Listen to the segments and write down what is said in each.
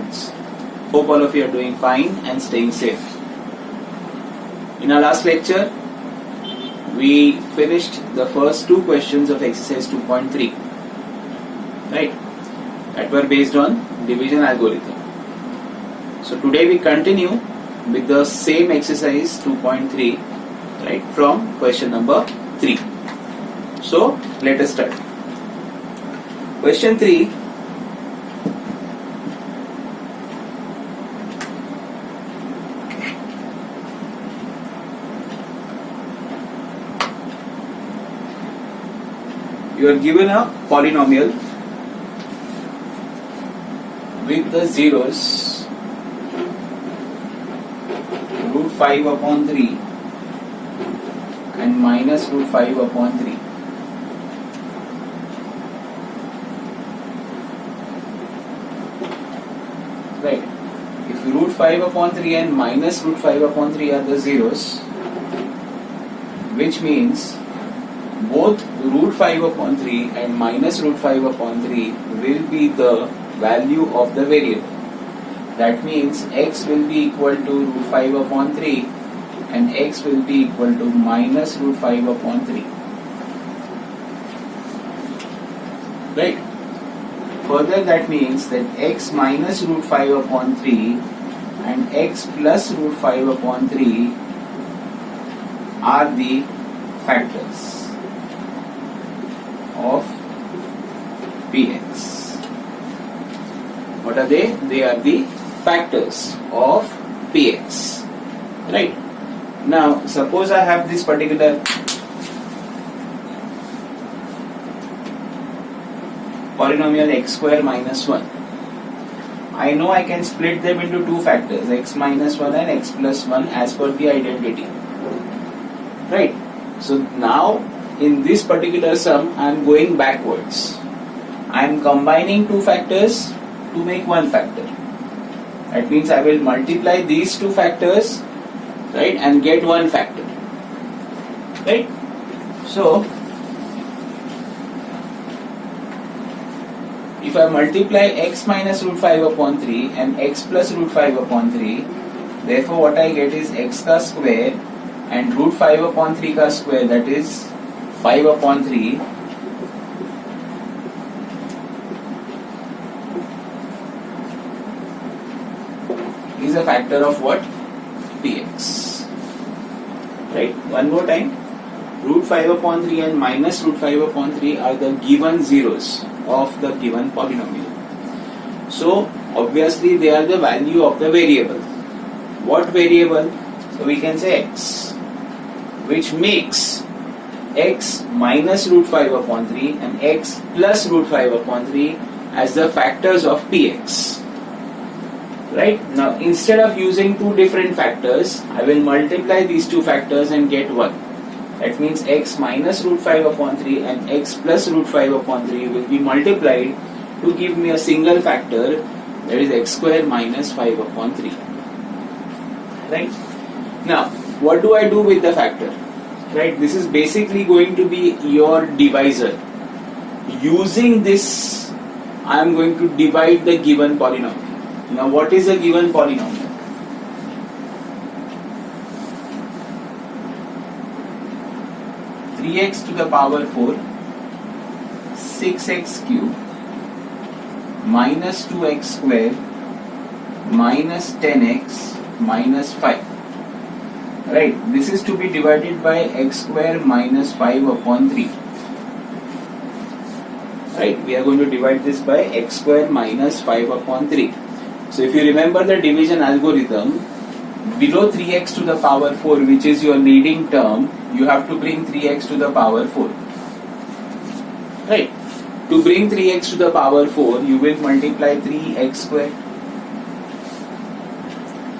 questions. Hope all of you are doing fine and staying safe. In our last lecture, we finished the first two questions of exercise 2.3, right? That were based on division algorithm. So today we continue with the same exercise 2.3, right, from question number 3. So let us start. Question 3. You are given a polynomial with the zeros root 5 upon 3 and minus root 5 upon 3. Right. If root 5 upon 3 and minus root 5 upon 3 are the zeros, which means both root 5 upon 3 and minus root 5 upon 3 will be the value of the variable. That means x will be equal to root 5 upon 3 and x will be equal to minus root 5 upon 3. Right? Further, that means that x minus root 5 upon 3 and x plus root 5 upon 3 are the factors of Px. What are they? They are the factors of Px. Right? Now, suppose I have this particular polynomial x square minus 1. I know I can split them into two factors, x minus 1 and x plus 1, as per the identity. Right? So now, in this particular sum, I am going backwards. I am combining two factors to make one factor. That means I will multiply these two factors, right, and get one factor. Right? So, if I multiply x minus root 5 upon 3 and x plus root 5 upon 3, therefore what I get is x ka square and root 5 upon 3 ka square, that is 5 upon 3 is a factor of what? Px. Right? One more time. Root 5 upon 3 and minus root 5 upon 3 are the given zeros of the given polynomial. So, obviously they are the value of the variable. What variable? So, we can say x, which makes x minus root 5 upon 3 and x plus root 5 upon 3 as the factors of Px. Right? Now, instead of using two different factors, I will multiply these two factors and get one. That means x minus root 5 upon 3 and x plus root 5 upon 3 will be multiplied to give me a single factor, that is x square minus 5 upon 3. Right? Now, what do I do with the factor? Right? This is basically going to be your divisor. Using this, I am going to divide the given polynomial. Now, what is a given polynomial? X to the power 4, 6x cube minus 2x square minus 10x minus 5. Right, this is to be divided by x square minus 5 upon 3. Right, we are going to divide this by x square minus 5 upon 3. So if you remember the division algorithm, below 3x to the power 4, which is your leading term, you have to bring 3x to the power 4. Right? To bring 3x to the power 4, you will multiply 3x square.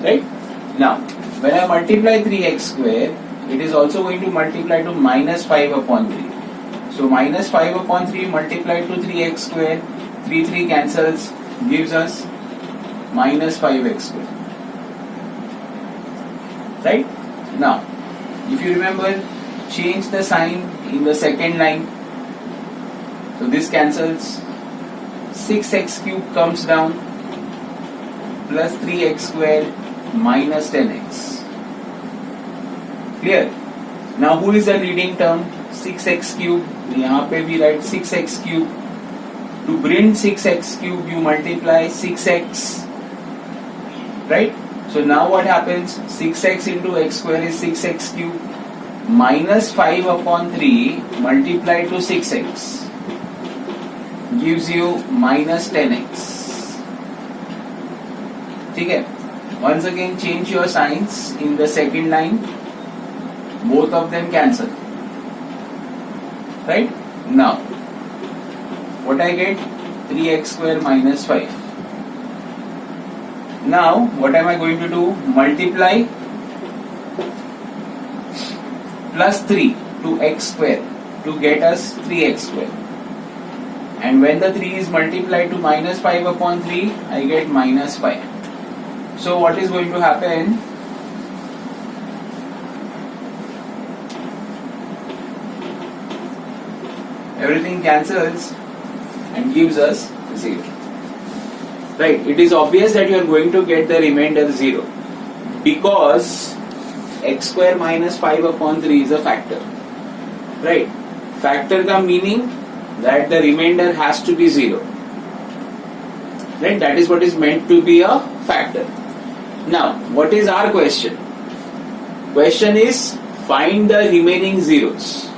Right? Now, when I multiply 3x square, it is also going to multiply to minus 5 upon 3. So, minus 5 upon 3 multiplied to 3x square, 3 cancels, gives us minus 5x square. Right? Now, if you remember, change the sign in the second line. So this cancels, 6x cube comes down, plus 3x square minus 10x. Clear? Now who is the leading term? 6x cube. यहाँ पे भी write 6x cube. To bring 6x cube you multiply 6x. Right? So now what happens? 6x into x square is 6x cube minus 5 upon 3 multiplied to 6x gives you minus 10x. ठीक है? Once again change your signs in the second line. Both of them cancel. Right? Now, what I get? 3x square minus 5. Now, what am I going to do? Multiply plus 3 to x square to get us 3x square. And when the 3 is multiplied to minus 5 upon 3, I get minus 5. So, what is going to happen? Everything cancels and gives us 0. Right? It is obvious that you are going to get the remainder 0 because x square minus 5 upon 3 is a factor. Right? Factor का meaning that the remainder has to be 0. Right? That is what is meant to be a factor. Now, what is our question? Question is find the remaining zeros.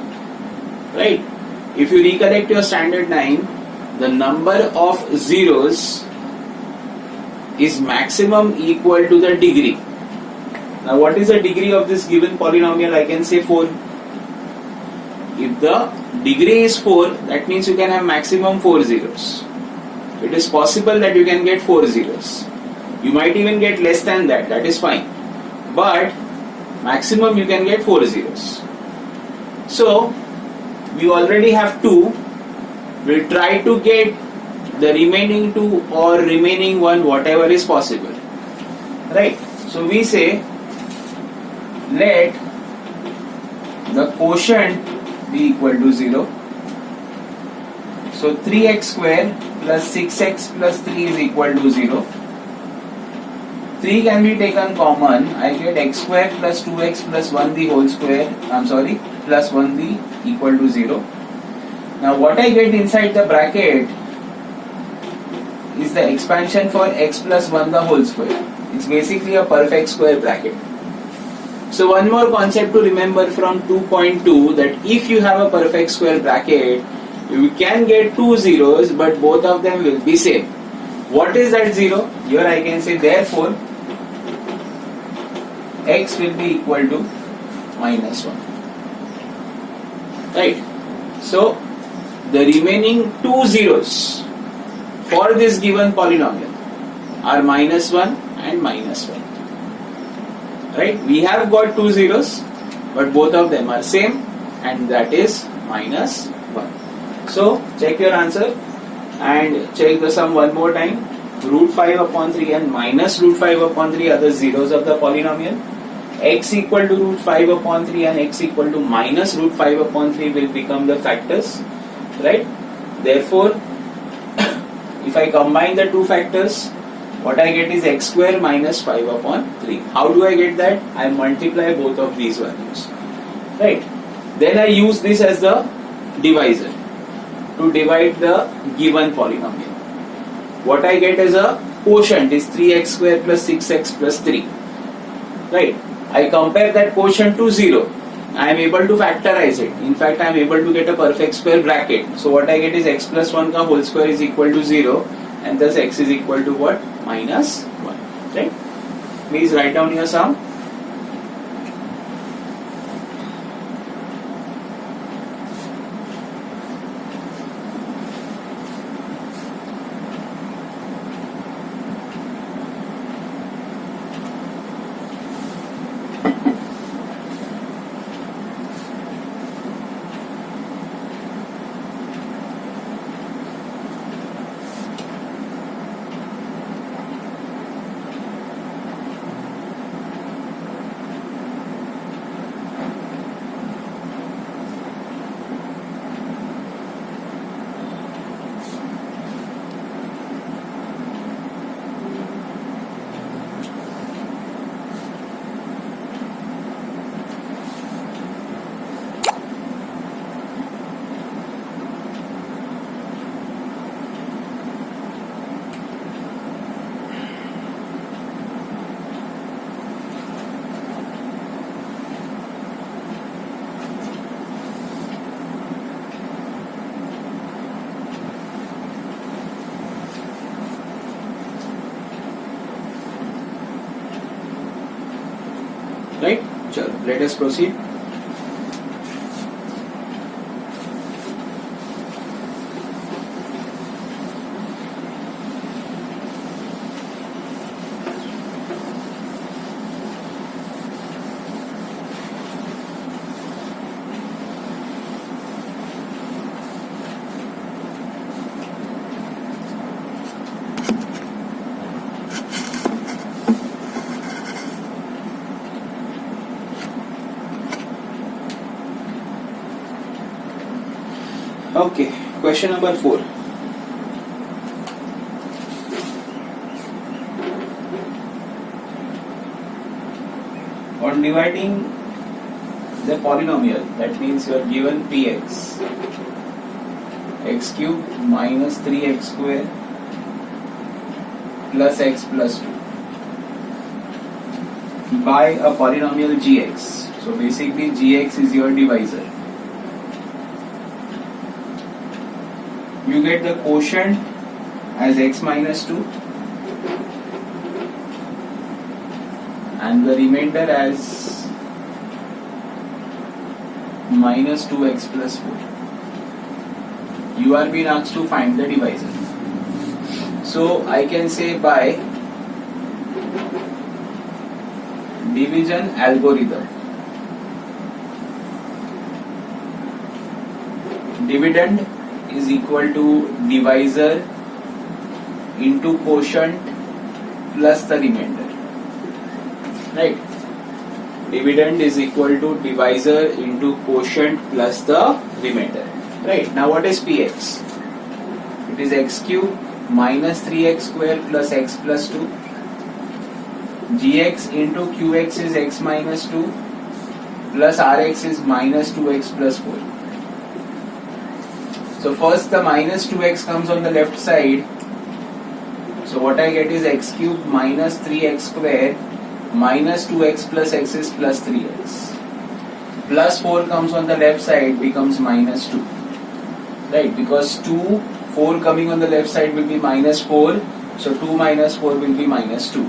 Right? If you recollect your standard 9, the number of zeros is maximum equal to the degree. Now what is the degree of this given polynomial? I can say 4. If the degree is 4, that means you can have maximum 4 zeros. It is possible that you can get 4 zeros. You might even get less than that, that is fine. But maximum you can get 4 zeros. So we already have 2. We'll try to get the remaining 2 or remaining 1, whatever is possible. Right? So we say let the quotient be equal to 0. So 3x square plus 6x plus 3 is equal to 0. 3 can be taken common. I get x square plus 2x plus 1 the whole square. Plus 1 the equal to 0. Now what I get inside the bracket is the expansion for x plus 1 the whole square. It's basically a perfect square bracket. So one more concept to remember from 2.2, that if you have a perfect square bracket, you can get 2 zeros but both of them will be same. What is that 0? Here I can say therefore x will be equal to minus 1. Right? So the remaining 2 zeros for this given polynomial are minus 1 and minus 1. Right? We have got 2 zeros but both of them are same, and that is minus 1. So check your answer and check the sum one more time. Root 5 upon 3 and minus root 5 upon 3 are the zeros of the polynomial. X equal to root 5 upon 3 and x equal to minus root 5 upon 3 will become the factors. Right? Therefore, if I combine the two factors, what I get is x square minus 5 upon 3. How do I get that? I multiply both of these values. Right? Then I use this as the divisor to divide the given polynomial. What I get as a quotient is 3x square plus 6x plus 3. Right? I compare that quotient to 0. I am able to factorize it. In fact, I am able to get a perfect square bracket. So what I get is x plus 1 ka whole square is equal to 0, and thus x is equal to what? Minus 1. Right? Please write down your sum. Right? Chalo, let us proceed. Okay, question number 4. On dividing the polynomial, that means you are given px, x cube minus 3x square plus x plus 2 by a polynomial gx. So basically gx is your divisor. You get the quotient as x minus 2 and the remainder as minus 2x plus 4. You are being asked to find the divisor. So I can say by division algorithm, dividend is equal to divisor into quotient plus the remainder. Right? Dividend is equal to divisor into quotient plus the remainder. Right? Now what is px? It is x cube minus 3x square plus x plus 2. Gx into qx is x minus 2 plus rx is minus 2x plus 4. So first the minus 2x comes on the left side. So what I get is x cube minus 3x square minus 2x plus x is plus 3x. Plus 4 comes on the left side, becomes minus 2. Right, because 4 coming on the left side will be minus 4. So 2 minus 4 will be minus 2.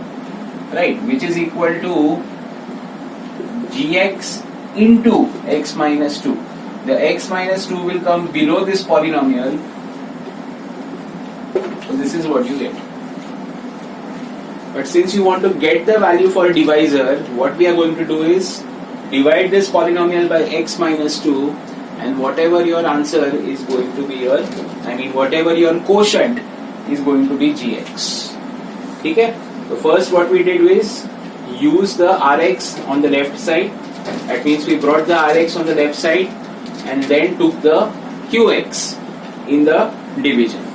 Right, which is equal to gx into x minus 2. The x minus 2 will come below this polynomial. So this is what you get. But since you want to get the value for a divisor, what we are going to do is divide this polynomial by x minus 2 and whatever your answer is going to be whatever your quotient is going to be gx. Okay? So first what we did was use the rx on the left side. That means we brought the rx on the left side and then took the qx in the division.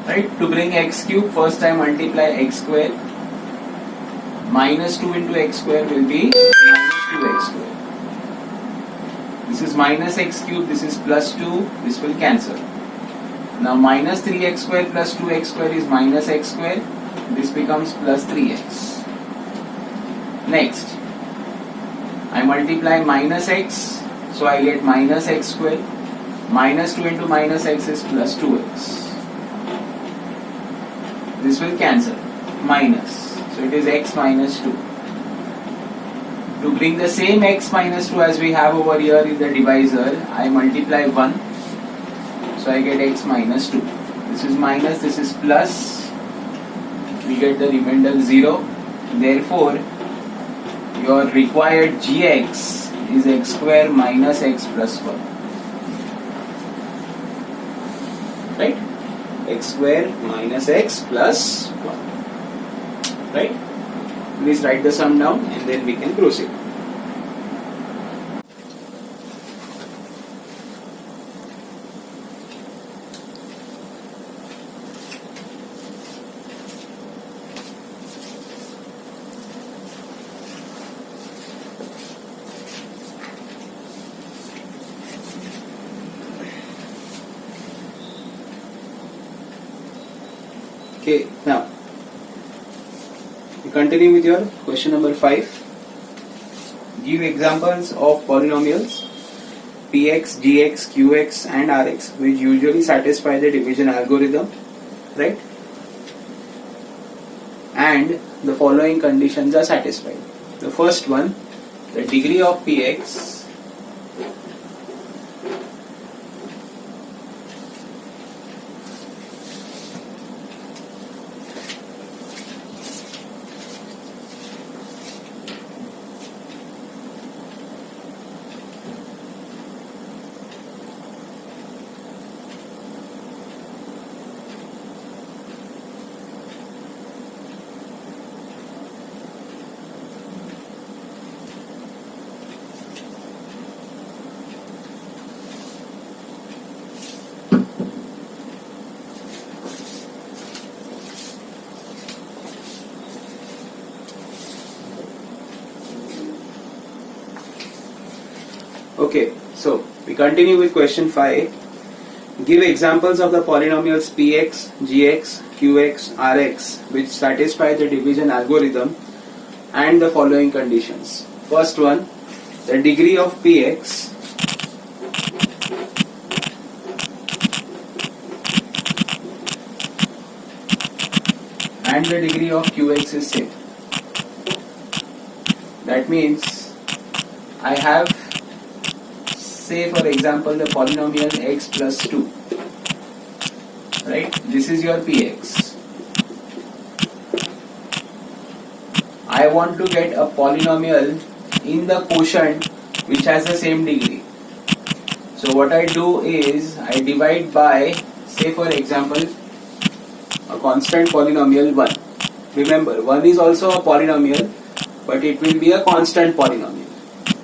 Right? To bring x cube, first I multiply x square. Minus 2 into x square will be minus 2x square. This is minus x cube, this is plus 2, this will cancel. Now minus 3x square plus 2x square is minus x square, this becomes plus 3x. Next, I multiply minus x, so I get minus x square. Minus 2 into minus x is plus 2x. This will cancel, minus, so it is x minus 2. To bring the same x minus 2 as we have over here in the divisor, I multiply 1, so I get x minus 2. This is minus, this is plus, we get the remainder 0. Therefore, your required gx is x square minus x plus 1. Right? X square minus x plus 1. Right? Please write the sum down and then we can proceed. Okay, now we continue with your question number 5. Give examples of polynomials px, gx, qx and rx which usually satisfy the division algorithm, right? And the following conditions are satisfied. The first one, the degree of px Okay, so we continue with question 5. Give examples of the polynomials px, gx, qx, rx which satisfy the division algorithm and the following conditions. First one, the degree of px and the degree of qx is same. That means I have, say for example, the polynomial x plus 2, right? This is your px. I want to get a polynomial in the quotient which has the same degree. So what I do is I divide by, say for example, a constant polynomial 1. Remember, 1 is also a polynomial, but it will be a constant polynomial.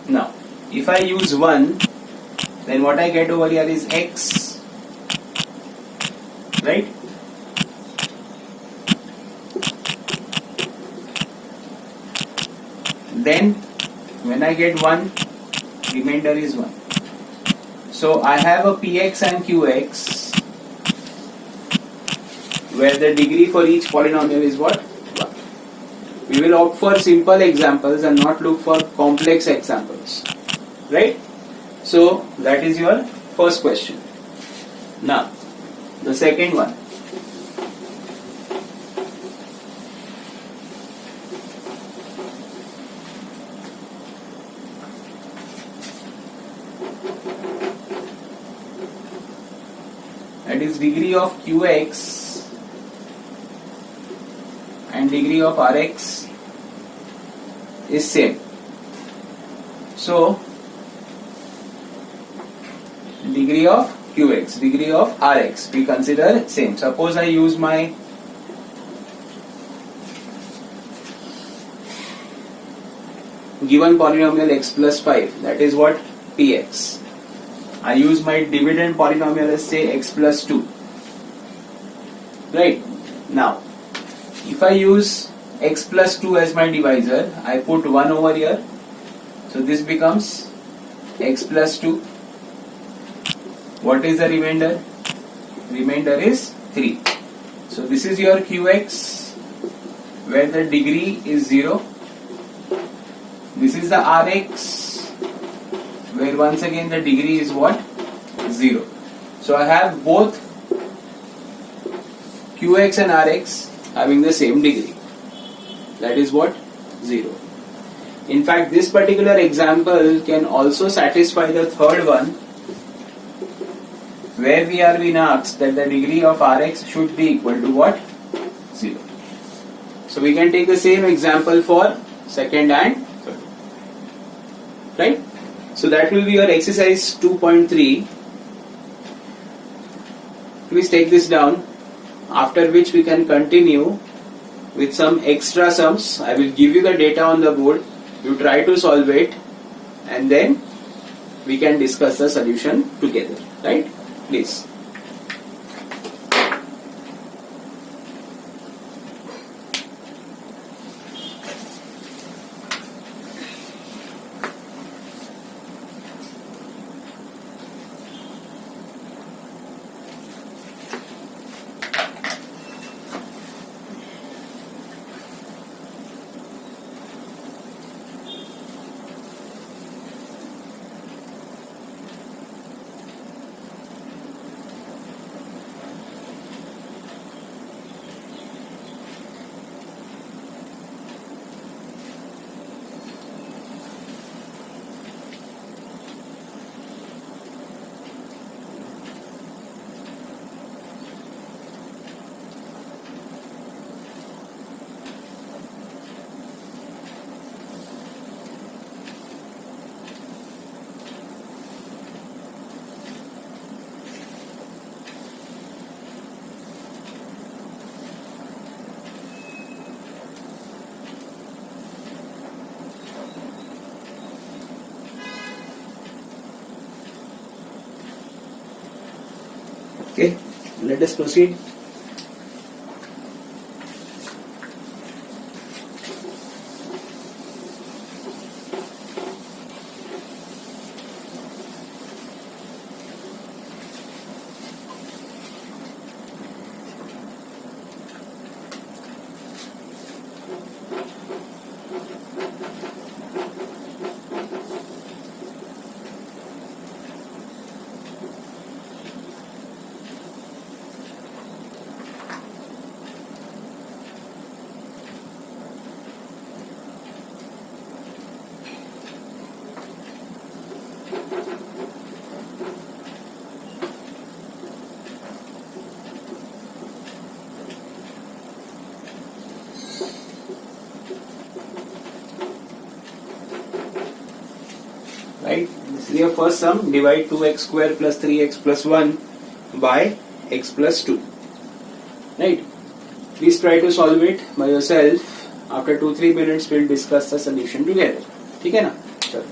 Now, if I use 1, then what I get over here is x, right? Then when I get 1, remainder is 1. So I have a px and qx where the degree for each polynomial is what? 1. We will opt for simple examples and not look for complex examples, right? So that is your first question. Now the second one. That is degree of qx and degree of rx is same. So degree of qx, degree of rx we consider same. Suppose I use my given polynomial x plus 5, that is what? Px. I use my dividend polynomial as say x plus 2. Right? Now, if I use x plus 2 as my divisor, I put 1 over here. So this becomes x plus 2. What is the remainder? Remainder is 3. So this is your qx where the degree is 0. This is the rx where once again the degree is what? 0. So I have both qx and rx having the same degree. That is what? 0. In fact, this particular example can also satisfy the third one, where we are being asked that the degree of Rx should be equal to what? 0. So we can take the same example for second and third. Right? So that will be your exercise 2.3. Please take this down, after which we can continue with some extra sums. I will give you the data on the board. You try to solve it and then we can discuss the solution together. Right? Please. Okay, let us proceed. Right, this is your first sum. Divide 2x square plus 3x plus 1 by x plus 2. Right, please try to solve it by yourself. After 2-3 minutes we'll discuss the solution together. ठीक है ना? चलो.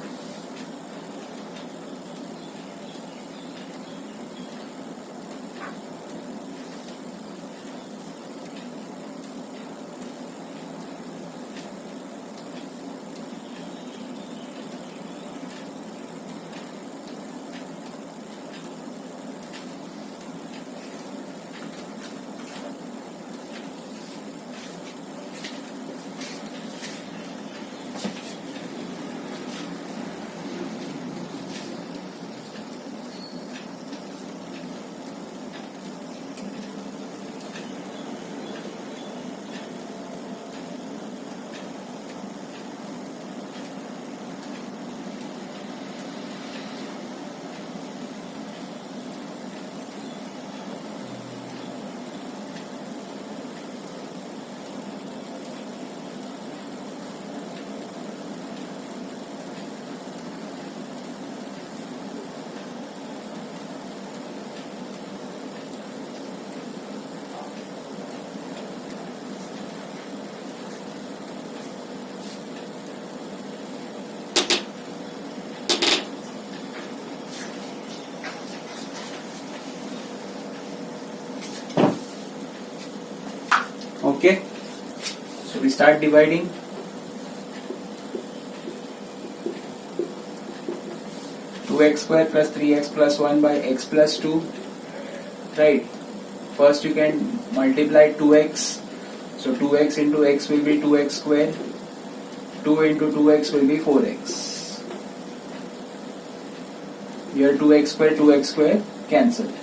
Okay, so we start dividing. Two x square plus 3x plus 1 by x plus 2. Right, first you can multiply 2x, so 2x into x will be 2x square, 2 into 2x will be 4x. Here 2x square cancelled.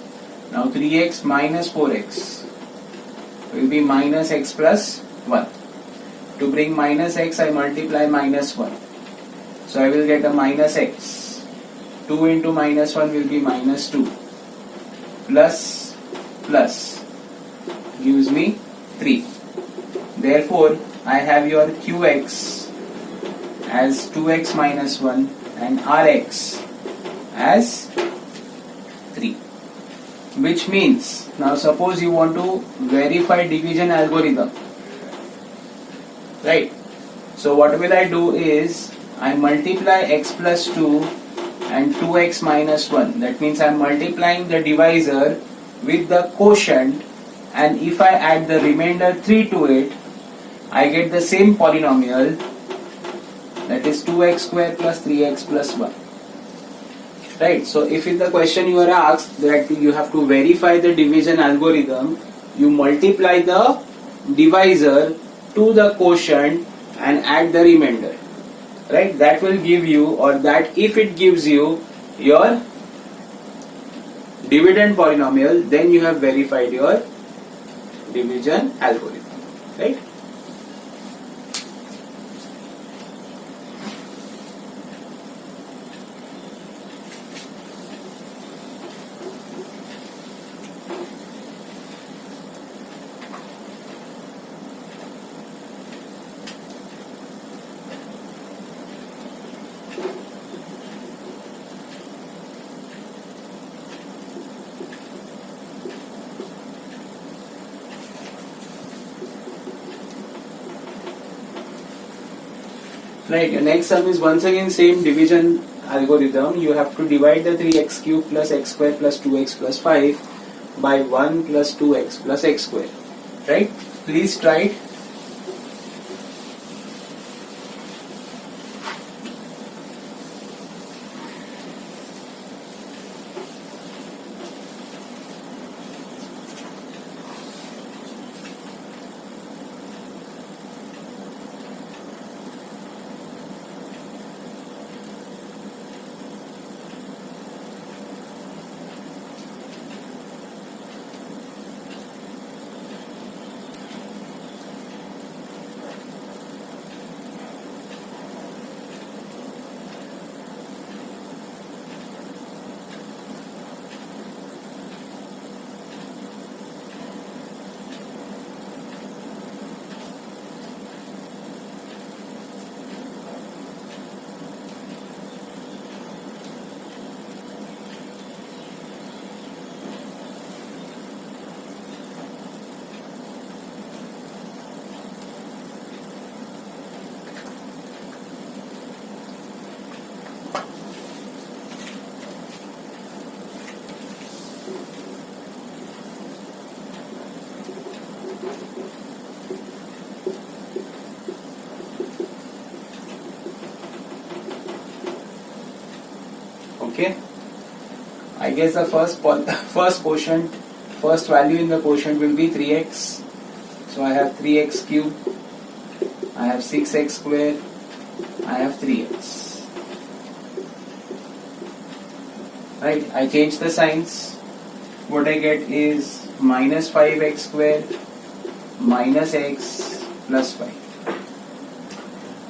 Now 3x minus 4x will be minus x plus 1. To bring minus x, I multiply minus 1. So I will get a minus x. 2 into minus 1 will be minus 2. Plus gives me 3. Therefore, I have your qx as 2x minus 1 and rx as 3. Which means, now suppose you want to verify division algorithm, right? So what will I do is, I multiply x plus 2 and 2x minus 1. That means I am multiplying the divisor with the quotient, and if I add the remainder 3 to it, I get the same polynomial, that is 2x square plus 3x plus 1. Right, so if in the question you are asked that you have to verify the division algorithm, you multiply the divisor to the quotient and add the remainder. Right, that will give you, or that if it gives you your dividend polynomial, then you have verified your division algorithm. Right. Right, your next sum is once again same division algorithm. You have to divide the 3x cube plus x square plus 2x plus 5 by 1 plus 2x plus x square. Right? Please try it. Okay, I guess the first value in the quotient will be 3x. So I have 3x cube, I have 6x square, I have 3x. Right, I change the signs. What I get is minus 5x square minus x plus 5.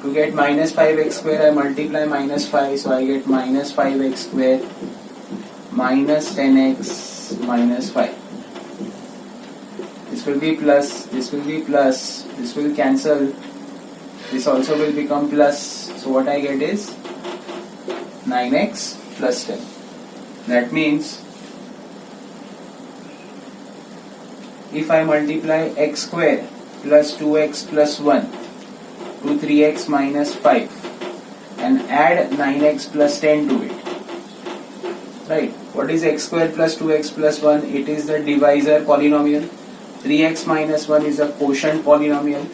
To get minus 5x square, I multiply minus 5, so I get minus 5x square minus 10x minus 5. This will be plus, this will be plus, this will cancel, this also will become plus. So what I get is 9x plus 10. That means if I multiply x square plus 2x plus 1 to 3x minus 5 and add 9x plus 10 to it. Right? What is x square plus 2x plus 1? It is the divisor polynomial. 3x minus 1 is a quotient polynomial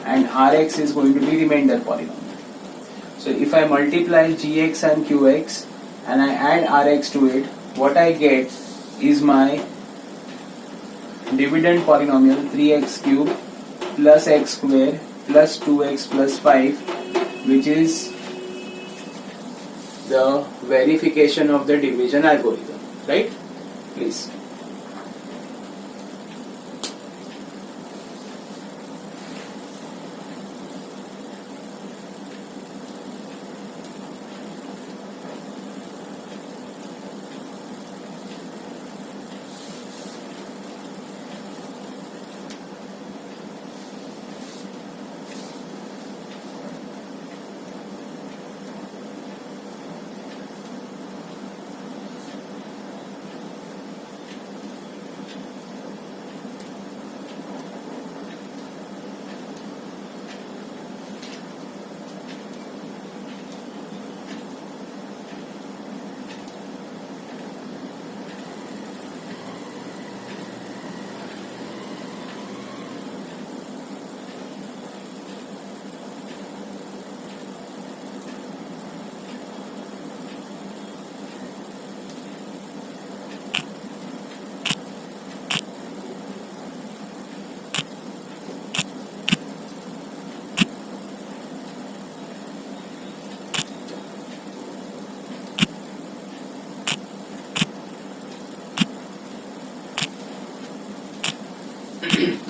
and rx is going to be remainder polynomial. So if I multiply gx and qx and I add rx to it, what I get is my dividend polynomial 3x cube plus x square plus 2x plus 5, which is the verification of the division algorithm. Right? Please.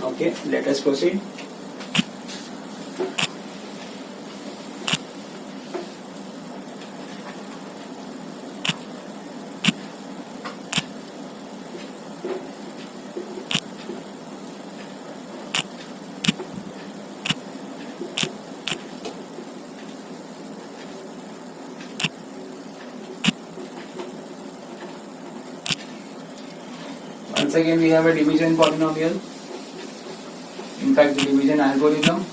Okay, let us proceed. Once again, we have a division polynomial. In fact, the division algorithm.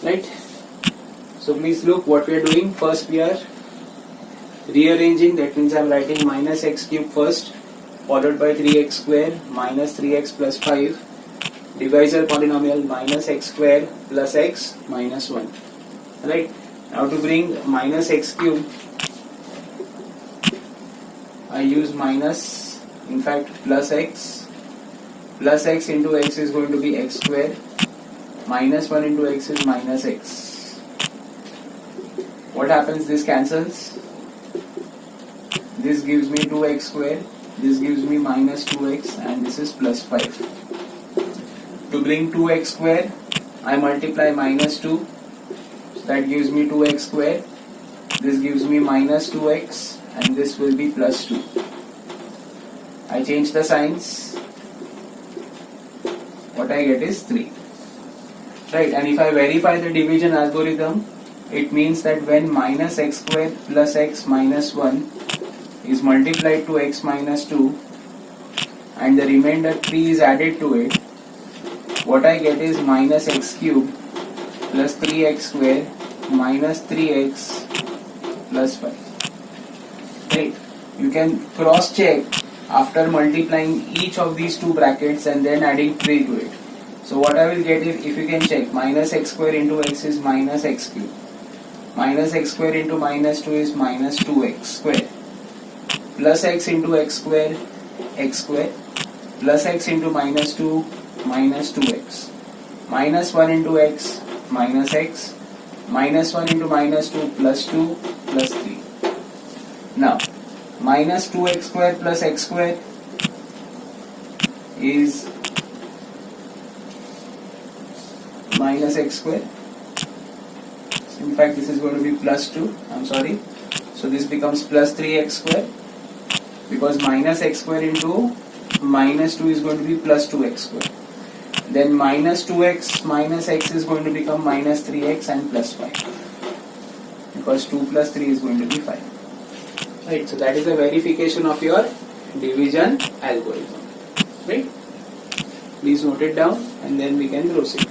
right? So please look what we are doing. First we are rearranging, that means I am writing minus x cube first, followed by 3x square minus 3x plus 5, divisor polynomial minus x square plus x minus 1, right? Now to bring minus x cube, I use minus, in fact plus x into x is going to be x square, minus 1 into x is minus x. What happens? This cancels. This gives me 2x square, this gives me minus 2x, and this is plus 5. To bring 2x square, I multiply minus 2, so that gives me 2x square, this gives me minus 2x, and this will be plus 2. I change the signs, what I get is 3. Right, and if I verify the division algorithm, it means that when minus x square plus x minus 1 is multiplied to x minus 2 and the remainder 3 is added to it, what I get is minus x cube plus 3x square minus 3x plus 5. Right, you can cross check after multiplying each of these two brackets and then adding 3 to it. So what I will get is, if you can check, minus x square into x is minus x cube, minus x square into minus 2 is minus 2x square, plus x into x square, plus x into minus 2, minus 2x, minus 1 into x, minus 1 into minus 2, plus 2, plus 3. Now, minus 2x square plus x square is minus x square. In fact, this is going to be plus 2, I'm sorry. So this becomes plus 3x square, because minus x square into minus 2 is going to be plus 2x square. Then minus 2x minus x is going to become minus 3x and plus 5, because 2 plus 3 is going to be 5. Right, so that is the verification of your division algorithm. Right? Please note it down and then we can proceed.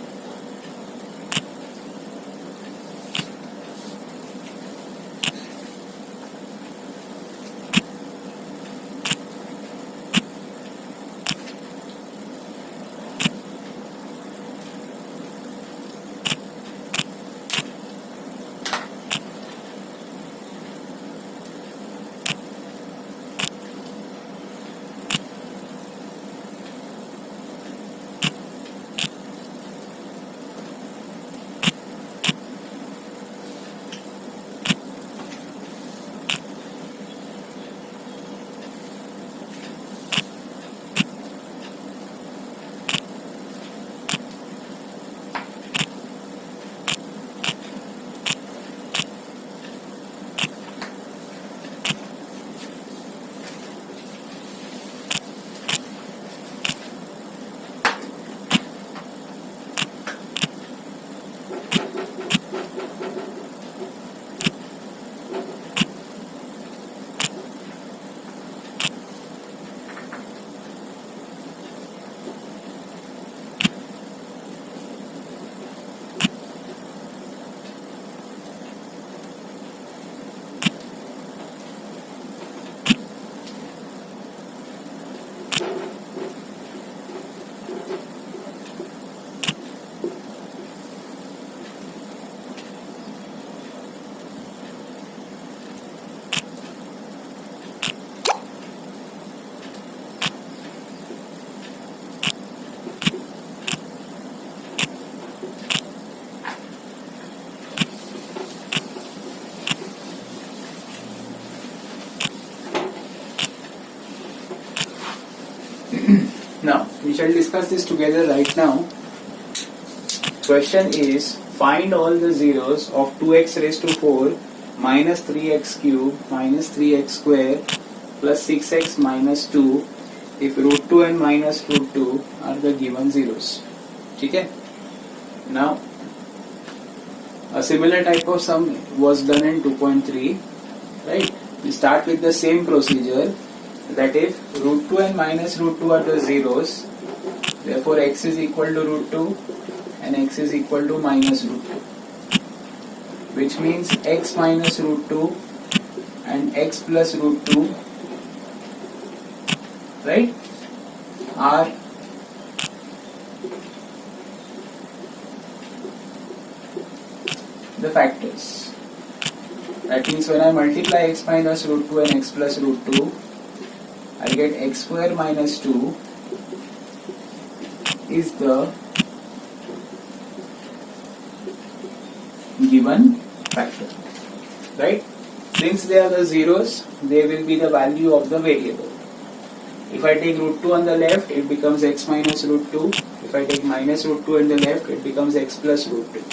Now, we shall discuss this together right now. Question is, find all the zeros of 2x raised to 4 minus 3x cube minus 3x square plus 6x minus 2 if root 2 and minus root 2 are the given zeros. Okay? Now, a similar type of sum was done in 2.3, right? We start with the same procedure, that if root 2 and minus root 2 are the zeros, therefore x is equal to root 2 and x is equal to minus root 2. which means x minus root 2 and x plus root 2, right, are the factors. That means when I multiply x minus root 2 and x plus root 2, I get x square minus 2 is the given factor, right? Since they are the zeros, they will be the value of the variable. If I take root 2 on the left, it becomes x minus root 2. If I take minus root 2 on the left, it becomes x plus root 2.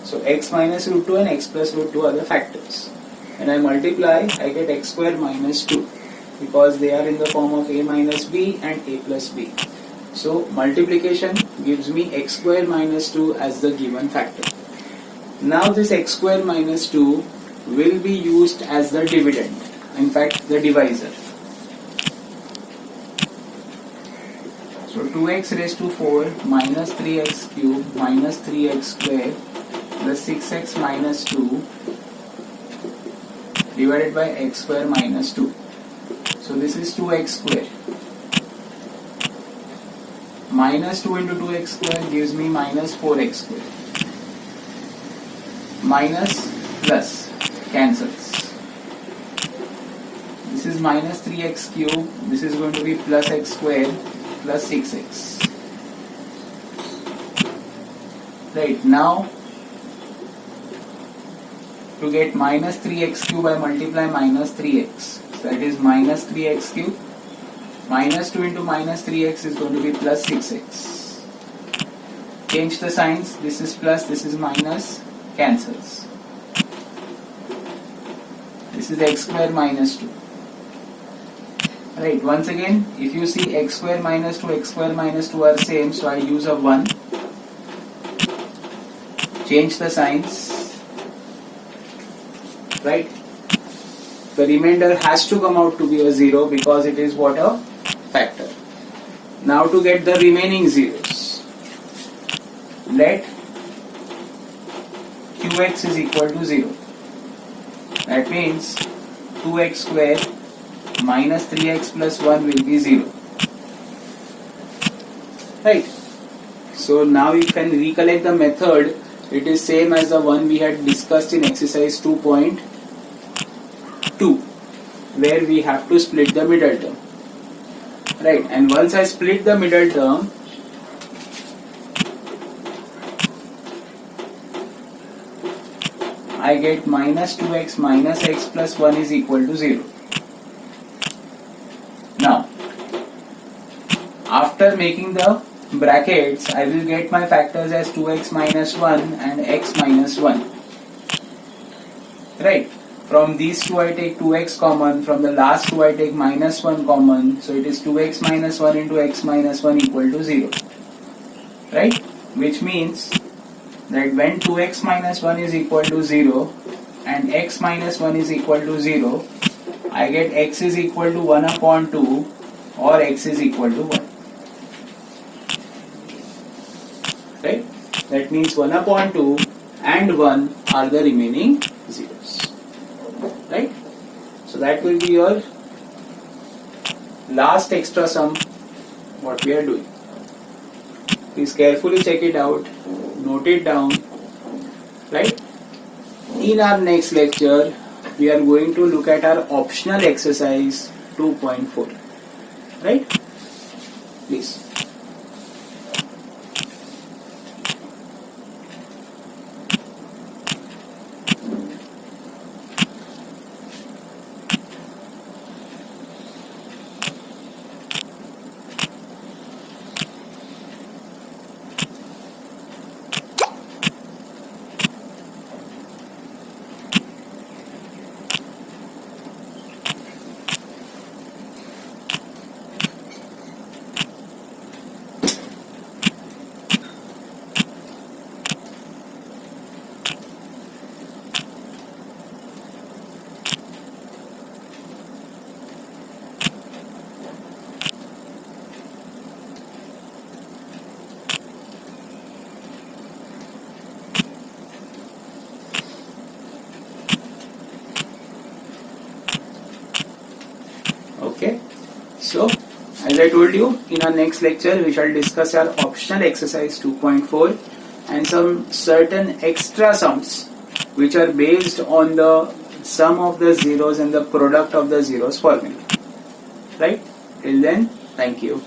So x minus root 2 and x plus root 2 are the factors. When I multiply, I get x square minus 2 because they are in the form of a minus b and a plus b. So multiplication gives me x square minus 2 as the given factor. Now this x square minus 2 will be used as the dividend, in fact the divisor. So 2x raised to 4 minus 3x cube minus 3x square plus 6x minus 2 divided by x square minus 2. So this is 2x square. Minus 2 into 2x square gives me minus 4x square. Minus plus cancels. This is minus 3x cube. This is going to be plus x square plus 6x. Right, now to get minus 3x cube I multiply minus 3x. So that is minus 3x cube. Minus 2 into minus 3x is going to be plus 6x. Change the signs. This is plus, this is minus. Cancels. This is x square minus 2. Right, once again, if you see x square minus 2, x square minus 2 are same, so I use a 1. Change the signs. Right? The remainder has to come out to be a 0 because it is what, a factor. Now to get the remaining zeros, let qx is equal to 0. That means 2x square minus 3x plus 1 will be 0. Right. So now you can recollect the method. It is same as the one we had discussed in exercise 2.2, where we have to split the middle term. Right. And once I split the middle term, I get minus 2x minus x plus 1 is equal to 0. Now, after making the brackets, I will get my factors as 2x minus 1 and x minus 1. Right. From these two I take 2x common, from the last two I take minus 1 common, so it is 2x minus 1 into x minus 1 equal to 0. Right. Which means that when 2x minus 1 is equal to 0 and x minus 1 is equal to 0, I get x is equal to 1 upon 2 or x is equal to 1. Right? That means 1 upon 2 and 1 are the remaining zeros. Right? So that will be your last extra sum what we are doing. Please carefully check it out, note it down. Right? In our next lecture, we are going to look at our optional exercise 2.4. Right? Please. So, as I told you, in our next lecture, we shall discuss our optional exercise 2.4 and some certain extra sums which are based on the sum of the zeros and the product of the zeros formula. Right? Till then, thank you.